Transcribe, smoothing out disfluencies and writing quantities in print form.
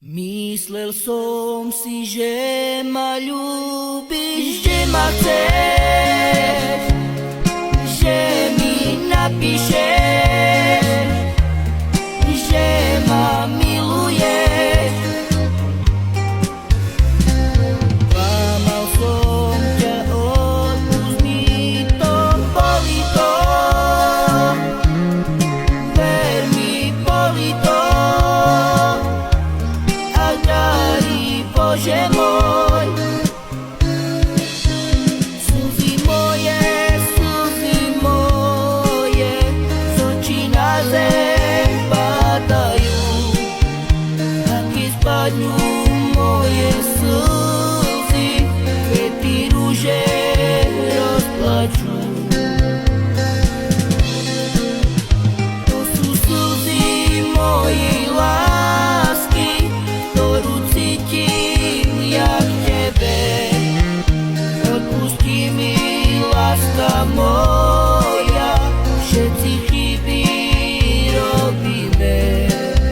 Mislel som si, že ma ľúbiš, že ma chceš, že mi napíšeš, že ma miluješ. Klamal som ťa, odpusť mi to, boli to, ver mi, boli to. Bože môj, slzy moje, z očí na zem padajú, a keď spadnú moje slzy, kvety rúže rozplačú. To sú slzy mojej lásky, ktorú cítim jak tebe. Odpusti mi, láska moja.